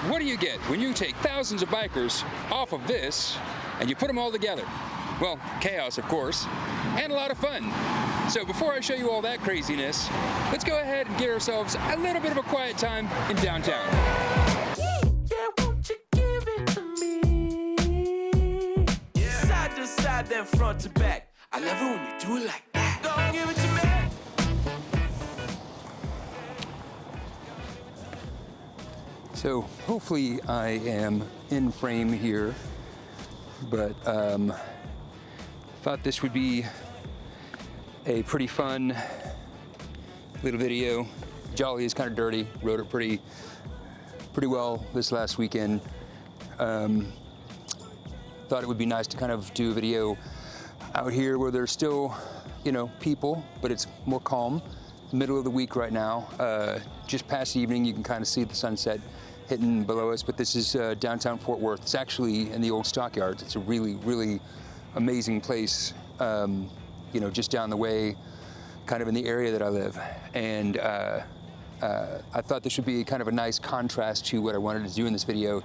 what do you get when you take thousands of bikers off of this and you put them all together? Well, chaos, of course, and a lot of fun. So before I show you all that craziness, let's go ahead and get ourselves a little bit of a quiet time in downtown. Yeah, won't you give it to me? Yeah. Side to side, then front to back. I love it when you do it like that. Don't give it to me. So hopefully I am in frame here, but thought this would be a pretty fun little video. Jolly is kind of dirty, rode it pretty well this last weekend. Thought it would be nice to kind of do a video out here where there's still, people, but it's more calm. Middle of the week right now, just past evening, you can kind of see the sunset hitting below us, but this is downtown Fort Worth. It's actually in the old stockyards. It's a really, really amazing place, just down the way, kind of in the area that I live. And I thought this would be kind of a nice contrast to what I wanted to do in this video.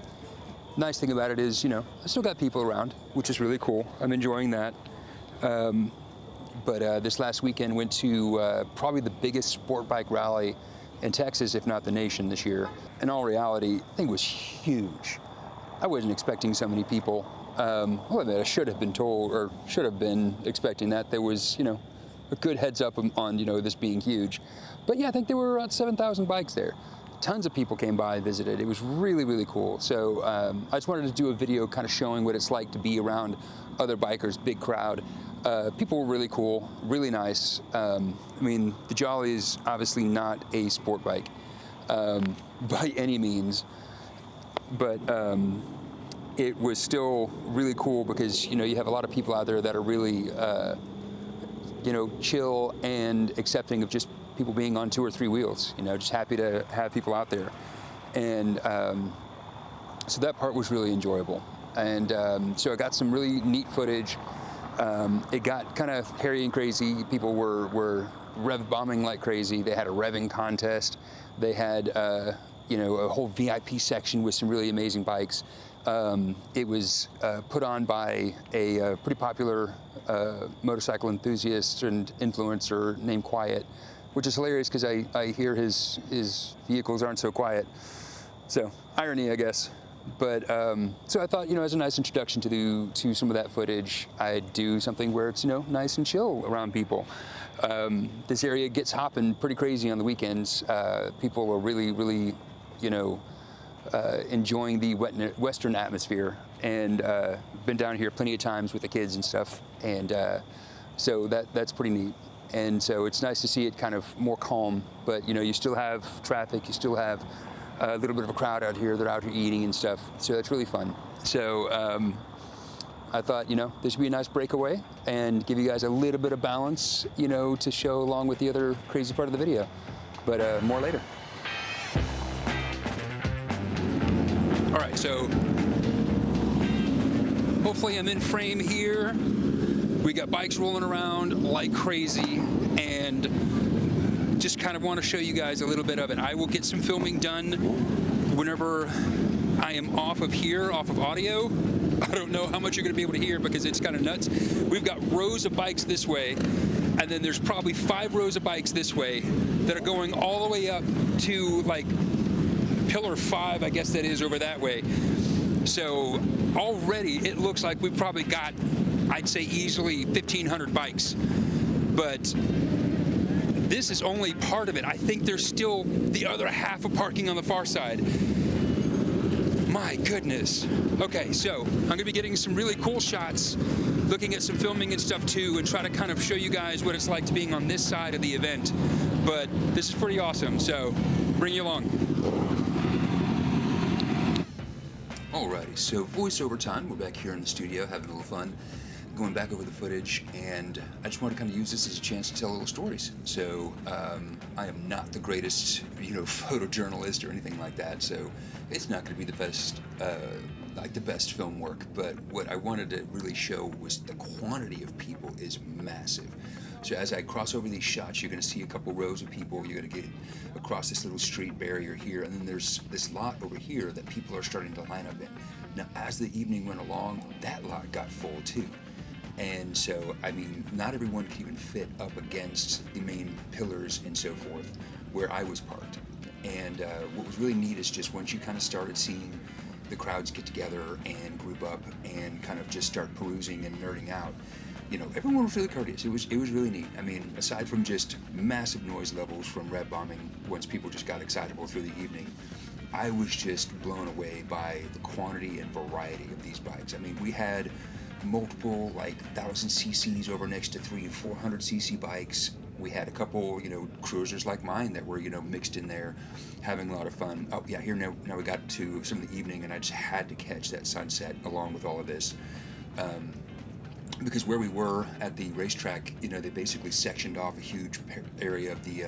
Nice thing about it is, I still got people around, which is really cool. I'm enjoying that. But this last weekend went to probably the biggest sport bike rally in Texas, if not the nation this year. In all reality, I think it was huge. I wasn't expecting so many people. I should have been told, or should have been expecting that. There was, a good heads up on, this being huge. But yeah, I think there were around 7,000 bikes there. Tons of people came by and visited. It was really, really cool. So I just wanted to do a video kind of showing what it's like to be around other bikers, big crowd. People were really cool, really nice. The Jolly is obviously not a sport bike by any means, but it was still really cool because, you have a lot of people out there that are really, chill and accepting of just people being on 2 or 3 wheels, just happy to have people out there. And so that part was really enjoyable. And so I got some really neat footage. It got kind of hairy and crazy. People were rev bombing like crazy. They had a revving contest. They had, a whole VIP section with some really amazing bikes. It was put on by a pretty popular motorcycle enthusiast and influencer named Quiet, which is hilarious because I hear his vehicles aren't so quiet. So irony, I guess. But so I thought, as a nice introduction to some of that footage, I'd do something where it's, nice and chill around people. This area gets hopping pretty crazy on the weekends. People are really, really, enjoying the Western atmosphere, and been down here plenty of times with the kids and stuff. And so that's pretty neat. And so it's nice to see it kind of more calm, but you still have traffic, you still have a little bit of a crowd out here. They're out here eating and stuff, so that's really fun. So I thought, this would be a nice breakaway and give you guys a little bit of balance, to show along with the other crazy part of the video. But more later. All right, so hopefully I'm in frame here. We got bikes rolling around like crazy, and just kind of want to show you guys a little bit of it. I will get some filming done whenever I am off of here, off of audio. I don't know how much you're going to be able to hear because it's kind of nuts. We've got rows of bikes this way, and then there's probably 5 rows of bikes this way that are going all the way up to like pillar 5, I guess that is, over that way. So already it looks like we've probably got, I'd say easily 1,500 bikes. But this is only part of it. I think there's still the other half of parking on the far side. My goodness. Okay, so I'm gonna be getting some really cool shots, looking at some filming and stuff too, and try to kind of show you guys what it's like to being on this side of the event. But this is pretty awesome, so bring you along. Alrighty, so voiceover time. We're back here in the studio having a little fun, going back over the footage, and I just want to kind of use this as a chance to tell little stories. So I am not the greatest, photojournalist or anything like that, so it's not going to be the best, the best film work, but what I wanted to really show was the quantity of people is massive. So as I cross over these shots, you're going to see a couple rows of people. You're going to get across this little street barrier here, and then there's this lot over here that people are starting to line up in. Now, as the evening went along, that lot got full too. And so, I mean, not everyone can even fit up against the main pillars and so forth where I was parked. And what was really neat is just once you kind of started seeing the crowds get together and group up and kind of just start perusing and nerding out, you know, everyone was really courteous. It was really neat. I mean, aside from just massive noise levels from rev bombing once people just got excitable through the evening, I was just blown away by the quantity and variety of these bikes. I mean, we had multiple like 1,000 cc's over next to 300 and 400 cc bikes. We had a couple, you know, cruisers like mine that were, you know, mixed in there, having a lot of fun. Oh yeah, here now we got to some of the evening, and I just had to catch that sunset along with all of this. Because where we were at the racetrack, you know, they basically sectioned off a huge area of the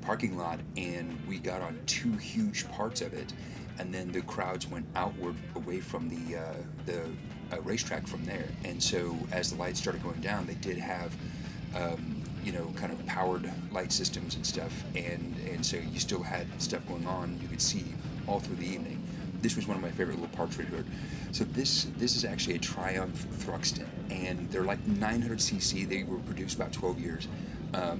parking lot, and we got on two huge parts of it, and then the crowds went outward away from the racetrack from there. And so as the lights started going down, they did have you know, kind of powered light systems and stuff, and so you still had stuff going on. You could see all through the evening. This was one of my favorite little parts right here. So this is actually a Triumph Thruxton, and they're like 900 cc. They were produced about 12 years, but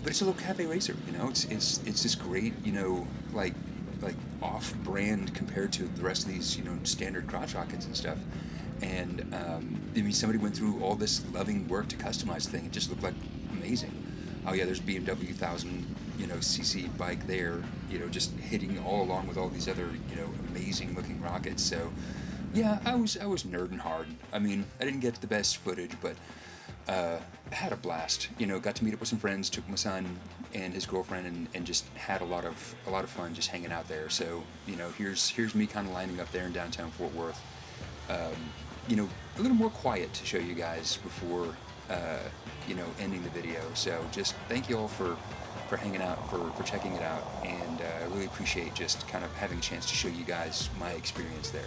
it's a little cafe racer. You know, it's this great, you know, like off-brand compared to the rest of these, you know, standard crotch rockets and stuff. And I mean, somebody went through all this loving work to customize the thing. It just looked like amazing. Oh yeah, there's BMW 1000, you know, cc bike there, you know, just hitting all along with all these other, you know, amazing looking rockets. So yeah, I was nerding hard. I mean, I didn't get the best footage, but I had a blast. You know, got to meet up with some friends, took my son and his girlfriend, and just had a lot of fun just hanging out there. So, you know, here's me kind of lining up there in downtown Fort Worth. You know, a little more quiet to show you guys before you know, ending the video. So just thank you all for hanging out, for checking it out, and I really appreciate just kind of having a chance to show you guys my experience there.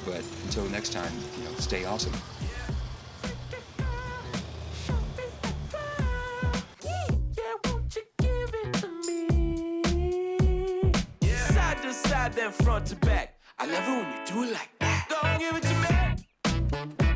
But until next time, you know, stay awesome. Yeah, won't you give it to me? Yeah. Side to side, then front to back. I love it when you do it like that. Don't give it to me.